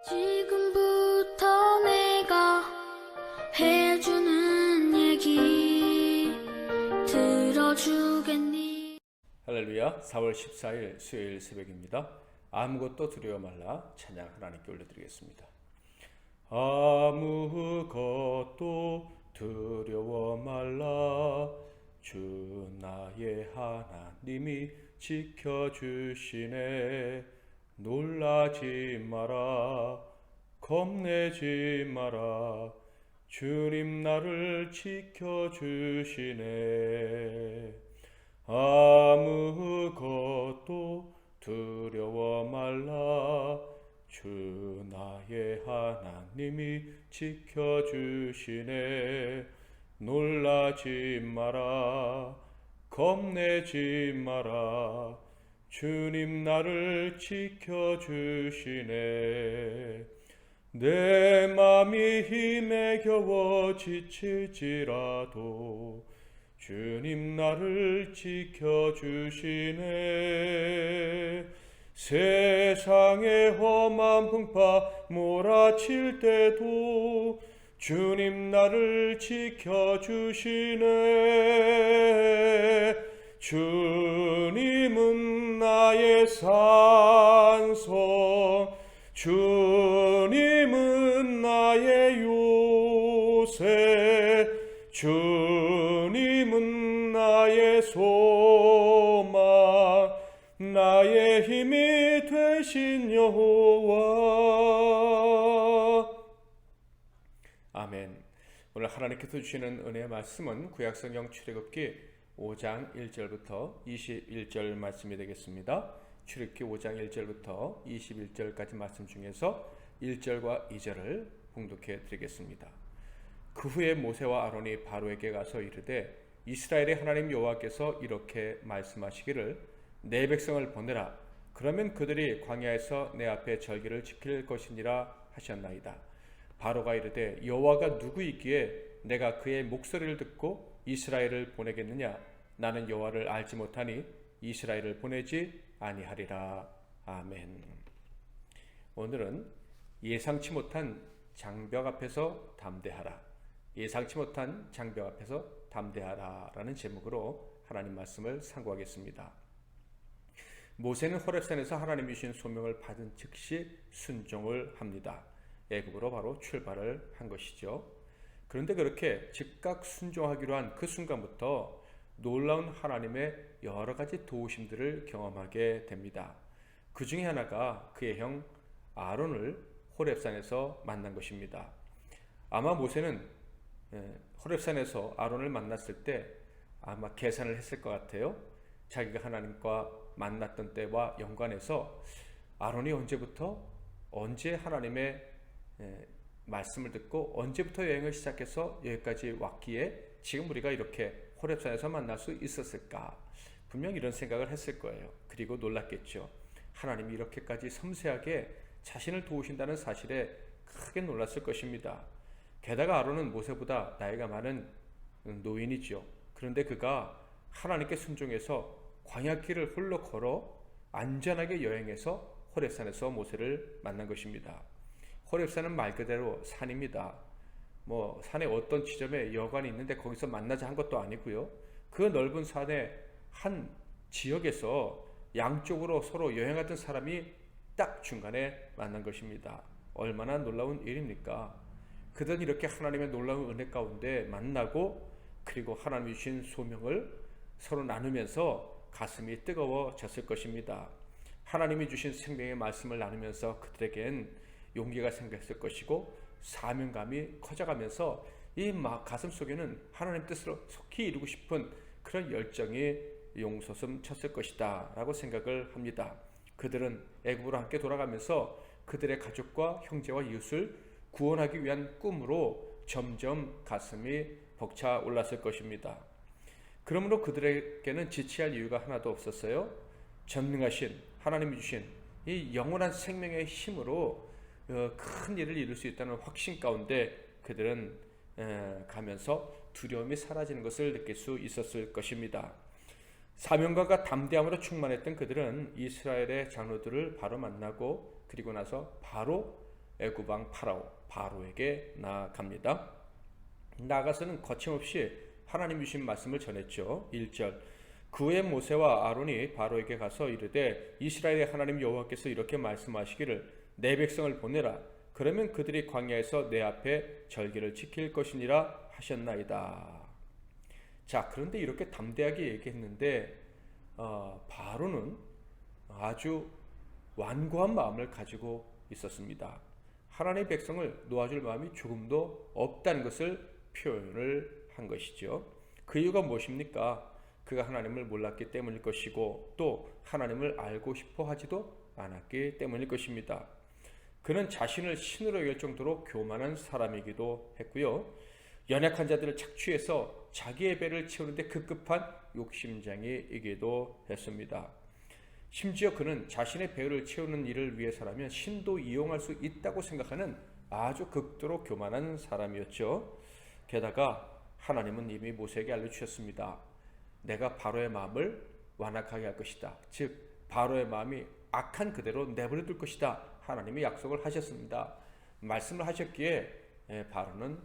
지금부터 내가 해주는 얘기 들어주겠니? 할렐루야. 4월 14일 수요일 새벽입니다. 아무것도 두려워 말라 찬양 하나님께 올려드리겠습니다. 아무것도 두려워 말라 주 나의 하나님이 지켜주시네. 놀라지 마라 겁내지 마라 주님 나를 지켜주시네. 아무것도 두려워 말라 주 나의 하나님이 지켜주시네. 놀라지 마라 겁내지 마라 주님 나를 지켜주시네. 내 맘이 힘에 겨워 지칠지라도 주님 나를 지켜주시네. 세상의 험한 풍파 몰아칠 때도 주님 나를 지켜주시네. 주님은 나의 산성 주님은 나의 요새 주님은 나의 소망 나의 힘이 되신 여호와. 아멘. 오늘 하나님께서 주시는 은혜의 말씀은 구약성경 출애굽기 5장 1절부터 21절 말씀이 되겠습니다. 출애굽기 5장 1절부터 21절까지 말씀 중에서 1절과 2절을 봉독해 드리겠습니다. 그 후에 모세와 아론이 바로에게 가서 이르되 이스라엘의 하나님 여호와께서 이렇게 말씀하시기를 내 백성을 보내라. 그러면 그들이 광야에서 내 앞에 절기를 지킬 것이니라 하셨나이다. 바로가 이르되 여호와가 누구이기에 내가 그의 목소리를 듣고 이스라엘을 보내겠느냐. 나는 여호와를 알지 못하니 이스라엘을 보내지 아니하리라. 아멘. 오늘은 예상치 못한 장벽 앞에서 담대하라. 예상치 못한 장벽 앞에서 담대하라 라는 제목으로 하나님 말씀을 상고하겠습니다. 모세는 호렙산에서 하나님이 주신 소명을 받은 즉시 순종을 합니다. 애굽으로 바로 출발을 한 것이죠. 그런데 그렇게 즉각 순종하기로 한 그 순간부터 놀라운 하나님의 여러 가지 도우심들을 경험하게 됩니다. 그 중에 하나가 그의 형 아론을 호렙산에서 만난 것입니다. 아마 모세는 호렙산에서 아론을 만났을 때 아마 계산을 했을 것 같아요. 자기가 하나님과 만났던 때와 연관해서 아론이 언제 하나님의 말씀을 듣고 언제부터 여행을 시작해서 여기까지 왔기에 지금 우리가 이렇게 호렙산에서 만날 수 있었을까? 분명 이런 생각을 했을 거예요. 그리고 놀랐겠죠. 하나님이 이렇게까지 섬세하게 자신을 도우신다는 사실에 크게 놀랐을 것입니다. 게다가 아론은 모세보다 나이가 많은 노인이죠. 그런데 그가 하나님께 순종해서 광야길을 홀로 걸어 안전하게 여행해서 호렙산에서 모세를 만난 것입니다. 호렙산은 말 그대로 산입니다. 산의 어떤 지점에 여관이 있는데 거기서 만나자 한 것도 아니고요. 그 넓은 산의 한 지역에서 양쪽으로 서로 여행하던 사람이 딱 중간에 만난 것입니다. 얼마나 놀라운 일입니까? 그들은 이렇게 하나님의 놀라운 은혜 가운데 만나고 그리고 하나님이 주신 소명을 서로 나누면서 가슴이 뜨거워졌을 것입니다. 하나님이 주신 생명의 말씀을 나누면서 그들에겐 용기가 생겼을 것이고 사명감이 커져가면서 이 가슴 속에는 하나님 뜻을 속히 이루고 싶은 그런 열정이 용솟음 쳤을 것이다 라고 생각을 합니다. 그들은 애굽으로 함께 돌아가면서 그들의 가족과 형제와 이웃을 구원하기 위한 꿈으로 점점 가슴이 벅차 올랐을 것입니다. 그러므로 그들에게는 지체할 이유가 하나도 없었어요. 전능하신 하나님이 주신 이 영원한 생명의 힘으로 큰 일을 이룰 수 있다는 확신 가운데 그들은 가면서 두려움이 사라지는 것을 느낄 수 있었을 것입니다. 사명감과 담대함으로 충만했던 그들은 이스라엘의 장로들을 바로 만나고 그리고 나서 바로 애굽 왕 바로에게 나아갑니다. 나아가서는 거침없이 하나님 주신 말씀을 전했죠. 1절 그 후에 모세와 아론이 바로에게 가서 이르되 이스라엘의 하나님 여호와께서 이렇게 말씀하시기를 내 백성을 보내라. 그러면 그들이 광야에서 내 앞에 절기를 지킬 것이니라 하셨나이다. 자, 그런데 이렇게 담대하게 얘기했는데 바로는 아주 완고한 마음을 가지고 있었습니다. 하나님의 백성을 놓아줄 마음이 조금도 없다는 것을 표현을 한 것이죠. 그 이유가 무엇입니까? 그가 하나님을 몰랐기 때문일 것이고 또 하나님을 알고 싶어 하지도 않았기 때문일 것입니다. 그는 자신을 신으로 여길 정도로 교만한 사람이기도 했고요. 연약한 자들을 착취해서 자기의 배를 채우는데 급급한 욕심장이이기도 했습니다. 심지어 그는 자신의 배를 채우는 일을 위해서라면 신도 이용할 수 있다고 생각하는 아주 극도로 교만한 사람이었죠. 게다가 하나님은 이미 모세에게 알려주셨습니다. 내가 바로의 마음을 완악하게 할 것이다. 즉 바로의 마음이 악한 그대로 내버려 둘 것이다. 하나님이 약속을 하셨습니다. 말씀을 하셨기에 바로는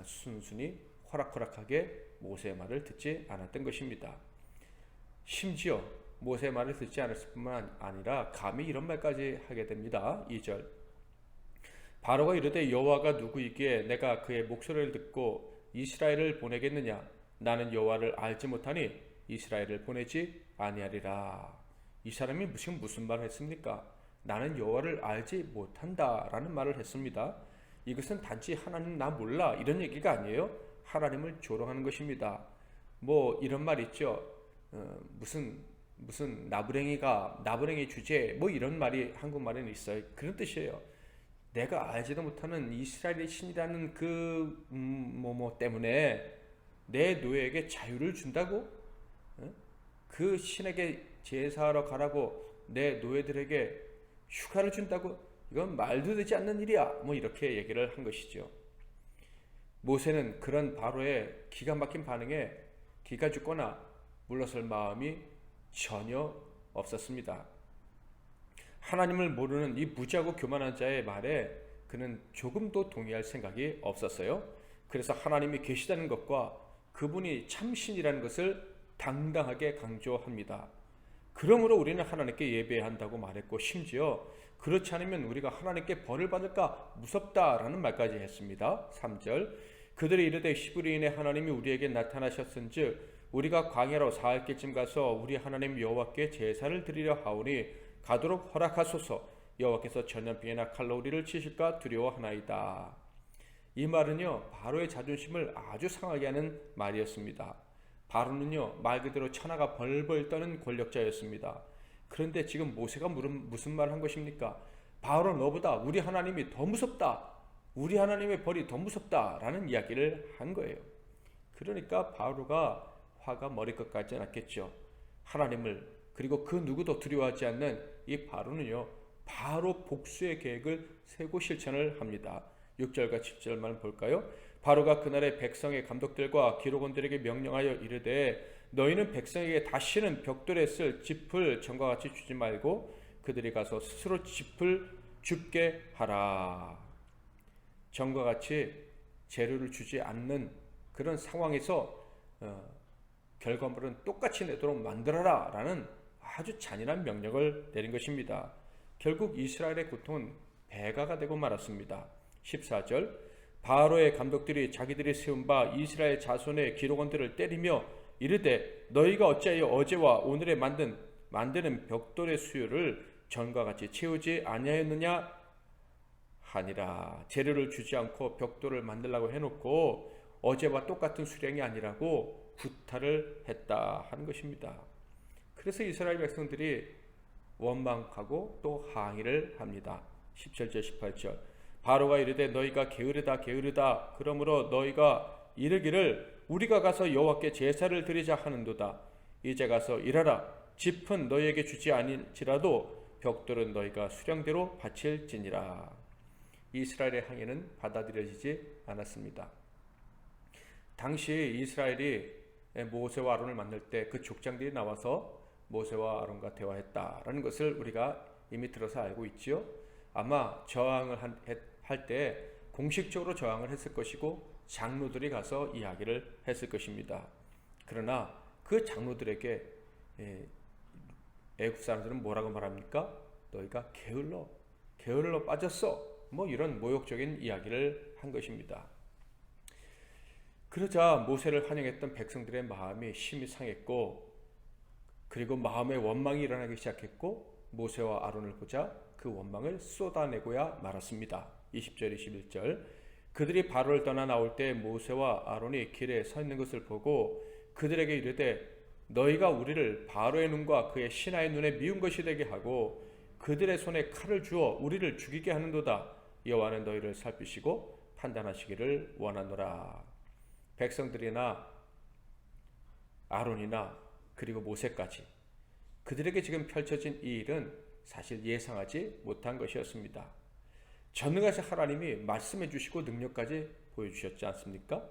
순순히 호락호락하게 모세의 말을 듣지 않았던 것입니다. 심지어 모세의 말을 듣지 않았을 뿐만 아니라 감히 이런 말까지 하게 됩니다. 2절 바로가 이르되 여호와가 누구이기에 내가 그의 목소리를 듣고 이스라엘을 보내겠느냐? 나는 여호와를 알지 못하니 이스라엘을 보내지 아니하리라. 이 사람이 무슨 말을 했습니까? 나는 여호와를 알지 못한다라는 말을 했습니다. 이것은 단지 하나님 나 몰라 이런 얘기가 아니에요. 하나님을 조롱하는 것입니다. 뭐 이런 말 있죠. 무슨 나부랭이 주제 뭐 이런 말이 한국말에는 있어요. 그런 뜻이에요. 내가 알지도 못하는 이스라엘의 신이라는 그 때문에 내 노예에게 자유를 준다고? 그 신에게 제사하러 가라고 내 노예들에게 휴가를 준다고? 이건 말도 되지 않는 일이야. 뭐 이렇게 얘기를 한 것이죠. 모세는 그런 바로의 기가 막힌 반응에 기가 죽거나 물러설 마음이 전혀 없었습니다. 하나님을 모르는 이 무지하고 교만한 자의 말에 그는 조금도 동의할 생각이 없었어요. 그래서 하나님이 계시다는 것과 그분이 참신이라는 것을 당당하게 강조합니다. 그러므로 우리는 하나님께 예배해야 한다고 말했고 심지어 그렇지 않으면 우리가 하나님께 벌을 받을까 무섭다라는 말까지 했습니다. 3절 그들이 이르되 히브리인의 하나님이 우리에게 나타나셨은즉 우리가 광야로 사흘길쯤 가서 우리 하나님 여호와께 제사를 드리려 하오니 가도록 허락하소서. 여호와께서 전염병이나 칼로 우리를 치실까 두려워하나이다. 이 말은요 바로의 자존심을 아주 상하게 하는 말이었습니다. 바로는요 말 그대로 천하가 벌벌 떠는 권력자였습니다. 그런데 지금 모세가 무슨 말을 한 것입니까? 바로 너보다 우리 하나님이 더 무섭다. 우리 하나님의 벌이 더 무섭다 라는 이야기를 한 거예요. 그러니까 바로가 화가 머리끝까지 났겠죠. 하나님을 그리고 그 누구도 두려워하지 않는 이 바로는요 바로 복수의 계획을 세고 실천을 합니다. 6절과 7절만 볼까요? 바로가 그날의 백성의 감독들과 기록원들에게 명령하여 이르되 너희는 백성에게 다시는 벽돌에 쓸 짚을 전과 같이 주지 말고 그들이 가서 스스로 짚을 줍게 하라. 전과 같이 재료를 주지 않는 그런 상황에서 결과물은 똑같이 내도록 만들어라 라는 아주 잔인한 명령을 내린 것입니다. 결국 이스라엘의 고통은 배가가 되고 말았습니다. 14절 바로의 감독들이 자기들이 세운 바 이스라엘 자손의 기록원들을 때리며 이르되 너희가 어찌하여 어제와 오늘에 만드는 벽돌의 수요를 전과 같이 채우지 아니하였느냐 하니라. 재료를 주지 않고 벽돌을 만들라고 해놓고 어제와 똑같은 수량이 아니라고 구타를 했다 하는 것입니다. 그래서 이스라엘 백성들이 원망하고 또 항의를 합니다. 17절 18절 바로가 이르되 너희가 게으르다 그러므로 너희가 이르기를 우리가 가서 여호와께 제사를 드리자 하는도다. 이제 가서 일하라. 짚은 너희에게 주지 아니지라도 벽돌은 너희가 수량대로 바칠지니라. 이스라엘의 항의는 받아들여지지 않았습니다. 당시 이스라엘이 모세와 아론을 만날 때 그 족장들이 나와서 모세와 아론과 대화했다라는 것을 우리가 이미 들어서 알고 있지요. 아마 저항을 할 때 공식적으로 저항을 했을 것이고 장로들이 가서 이야기를 했을 것입니다. 그러나 그 장로들에게 애굽 사람들은 뭐라고 말합니까? 너희가 게을러 빠졌어. 뭐 이런 모욕적인 이야기를 한 것입니다. 그러자 모세를 환영했던 백성들의 마음이 심히 상했고, 그리고 마음의 원망이 일어나기 시작했고, 모세와 아론을 보자 그 원망을 쏟아내고야 말았습니다. 20절 21절 그들이 바로를 떠나 나올 때 모세와 아론이 길에 서 있는 것을 보고 그들에게 이르되 너희가 우리를 바로의 눈과 그의 신하의 눈에 미운 것이 되게 하고 그들의 손에 칼을 주어 우리를 죽이게 하는도다. 여호와는 너희를 살피시고 판단하시기를 원하노라. 백성들이나 아론이나 그리고 모세까지 그들에게 지금 펼쳐진 이 일은 사실 예상하지 못한 것이었습니다. 전능하신 하나님이 말씀해 주시고 능력까지 보여주셨지 않습니까?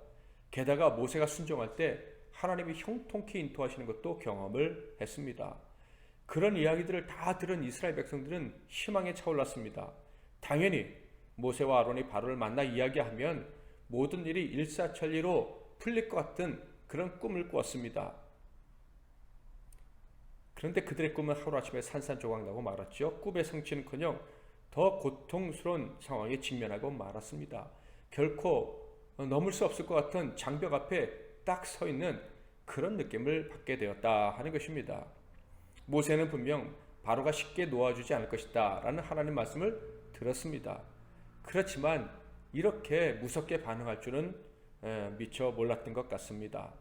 게다가 모세가 순종할 때 하나님이 형통케 인도하시는 것도 경험을 했습니다. 그런 이야기들을 다 들은 이스라엘 백성들은 희망에 차올랐습니다. 당연히 모세와 아론이 바로를 만나 이야기하면 모든 일이 일사천리로 풀릴 것 같은 그런 꿈을 꾸었습니다. 그런데 그들의 꿈은 하루아침에 산산조각 나고 말았죠. 꿈의 성취는커녕 더 고통스러운 상황에 직면하고 말았습니다. 결코 넘을 수 없을 것 같은 장벽 앞에 딱 서 있는 그런 느낌을 받게 되었다 하는 것입니다. 모세는 분명 바로가 쉽게 놓아주지 않을 것이다 라는 하나님 말씀을 들었습니다. 그렇지만 이렇게 무섭게 반응할 줄은 미처 몰랐던 것 같습니다.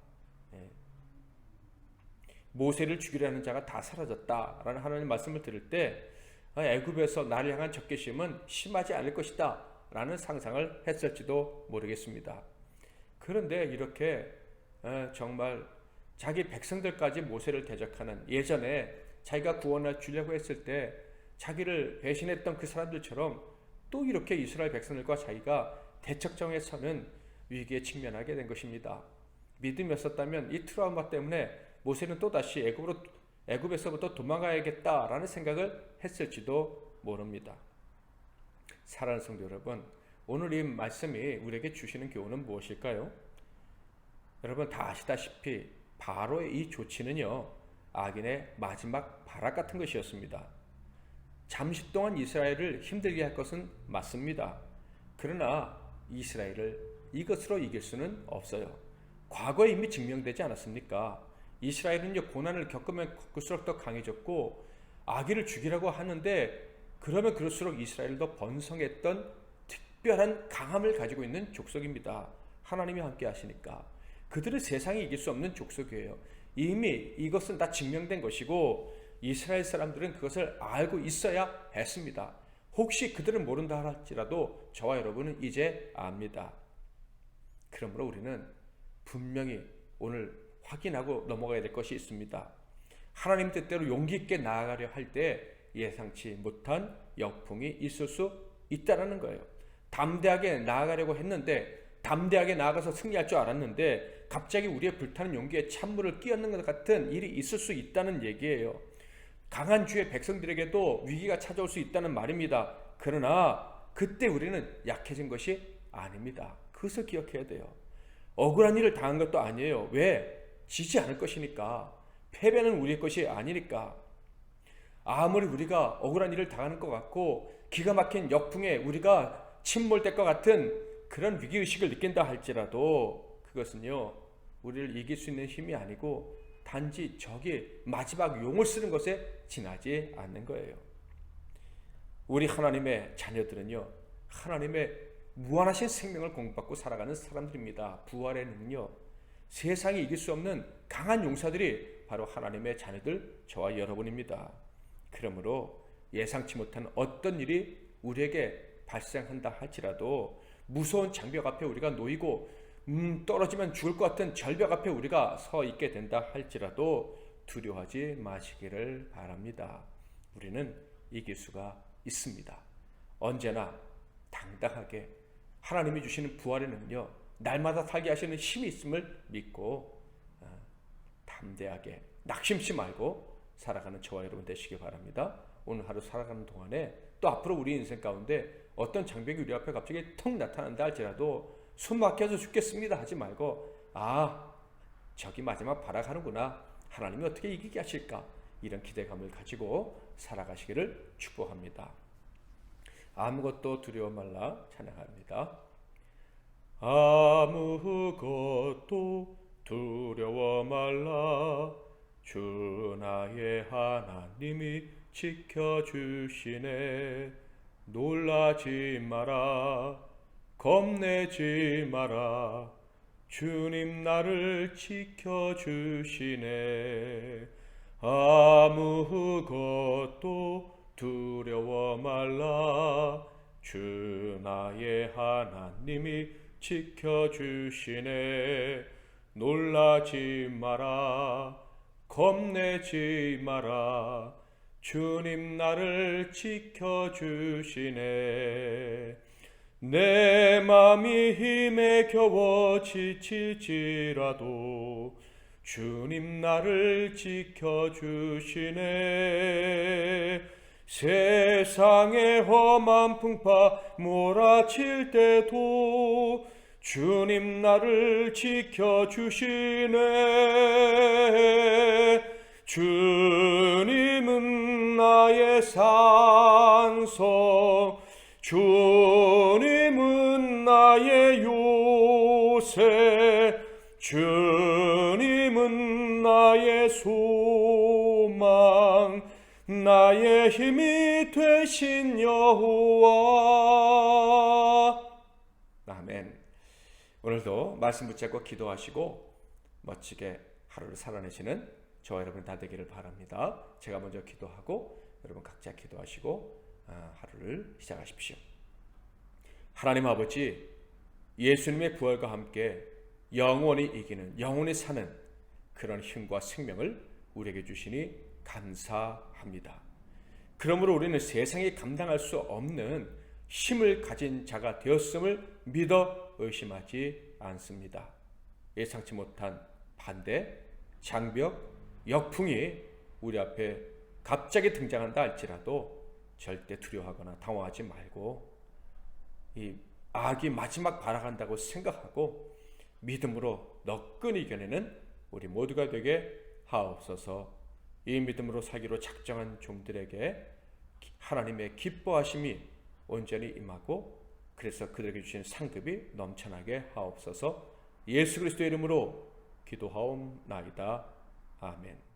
모세를 죽이려는 자가 다 사라졌다라는 하나님 말씀을 들을 때 애굽에서 나를 향한 적개심은 심하지 않을 것이다 라는 상상을 했을지도 모르겠습니다. 그런데 이렇게 정말 자기 백성들까지 모세를 대적하는, 예전에 자기가 구원을 주려고 했을 때 자기를 배신했던 그 사람들처럼 또 이렇게 이스라엘 백성들과 자기가 대척점에 서는 위기에 직면하게 된 것입니다. 믿음이 없었다면 이 트라우마 때문에 모세는 또다시 애굽에서부터 도망가야겠다라는 생각을 했을지도 모릅니다. 사랑하는 성도 여러분, 오늘 이 말씀이 우리에게 주시는 교훈은 무엇일까요? 여러분 다 아시다시피 바로의 이 조치는요, 악인의 마지막 발악 같은 것이었습니다. 잠시 동안 이스라엘을 힘들게 할 것은 맞습니다. 그러나 이스라엘을 이것으로 이길 수는 없어요. 과거에 이미 증명되지 않았습니까? 이스라엘은 고난을 겪으면 겪을수록 더 강해졌고 아기를 죽이라고 하는데 그러면 그럴수록 이스라엘은 더 번성했던 특별한 강함을 가지고 있는 족속입니다. 하나님이 함께 하시니까. 그들은 세상이 이길 수 없는 족속이에요. 이미 이것은 다 증명된 것이고 이스라엘 사람들은 그것을 알고 있어야 했습니다. 혹시 그들은 모른다 할지라도 저와 여러분은 이제 압니다. 그러므로 우리는 분명히 오늘 확인하고 넘어가야 될 것이 있습니다. 하나님 뜻대로 용기 있게 나아가려 할 때 예상치 못한 역풍이 있을 수 있다는 거예요. 담대하게 나아가려고 했는데, 담대하게 나아가서 승리할 줄 알았는데 갑자기 우리의 불타는 용기에 찬물을 끼얹는 것 같은 일이 있을 수 있다는 얘기예요. 강한 주의 백성들에게도 위기가 찾아올 수 있다는 말입니다. 그러나 그때 우리는 약해진 것이 아닙니다. 그것을 기억해야 돼요. 억울한 일을 당한 것도 아니에요. 왜? 지지 않을 것이니까. 패배는 우리의 것이 아니니까. 아무리 우리가 억울한 일을 당하는 것 같고 기가 막힌 역풍에 우리가 침몰될 것 같은 그런 위기의식을 느낀다 할지라도 그것은요, 우리를 이길 수 있는 힘이 아니고 단지 적이 마지막 용을 쓰는 것에 지나지 않는 거예요. 우리 하나님의 자녀들은요, 하나님의 무한하신 생명을 공급받고 살아가는 사람들입니다. 부활의 능력, 세상이 이길 수 없는 강한 용사들이 바로 하나님의 자녀들, 저와 여러분입니다. 그러므로 예상치 못한 어떤 일이 우리에게 발생한다 할지라도 무서운 장벽 앞에 우리가 놓이고 떨어지면 죽을 것 같은 절벽 앞에 우리가 서 있게 된다 할지라도 두려워하지 마시기를 바랍니다. 우리는 이길 수가 있습니다. 언제나 당당하게 하나님이 주시는 부활의 능력, 날마다 살게 하시는 힘이 있음을 믿고 담대하게 낙심치 말고 살아가는 저와 여러분 되시기 바랍니다. 오늘 하루 살아가는 동안에 또 앞으로 우리 인생 가운데 어떤 장벽이 우리 앞에 갑자기 턱 나타난다 할지라도 숨 막혀서 죽겠습니다 하지 말고, 저기 마지막 발악하는구나, 하나님이 어떻게 이기게 하실까, 이런 기대감을 가지고 살아가시기를 축복합니다. 아무것도 두려워 말라 찬양합니다. 아무것도 두려워 말라, 주 나의 하나님이 지켜주시네. 놀라지 마라, 겁내지 마라, 주님 나를 지켜주시네. 아무것도 두려워 말라, 주 나의 하나님이 지켜주시네. 놀라지 마라, 겁내지 마라, 주님 나를 지켜주시네. 내 맘이 힘에 겨워 지칠지라도 주님 나를 지켜주시네. 세상의 험한 풍파 몰아칠 때도 주님 나를 지켜주시네. 주님은 나의 산성, 주님은 나의 요새, 주님은 나의 소망, 나의 힘이 되신 여호와. 아멘. 오늘도 말씀 붙잡고 기도하시고 멋지게 하루를 살아내시는 저와 여러분 다 되기를 바랍니다. 제가 먼저 기도하고 여러분 각자 기도하시고 하루를 시작하십시오. 하나님 아버지, 예수님의 부활과 함께 영원히 이기는, 영원히 사는 그런 힘과 생명을 우리에게 주시니 감사합니다. 그러므로 우리는 세상이 감당할 수 없는 힘을 가진 자가 되었음을 믿어 의심하지 않습니다. 예상치 못한 반대, 장벽, 역풍이 우리 앞에 갑자기 등장한다 할지라도 절대 두려워하거나 당황하지 말고 이 악이 마지막 발악한다고 생각하고 믿음으로 너끈히 이겨내는 우리 모두가 되게 하옵소서. 이 믿음으로 살기로 작정한 종들에게 하나님의 기뻐하심이 온전히 임하고 그래서 그들에게 주신 상급이 넘쳐나게 하옵소서. 예수 그리스도의 이름으로 기도하옵나이다. 아멘.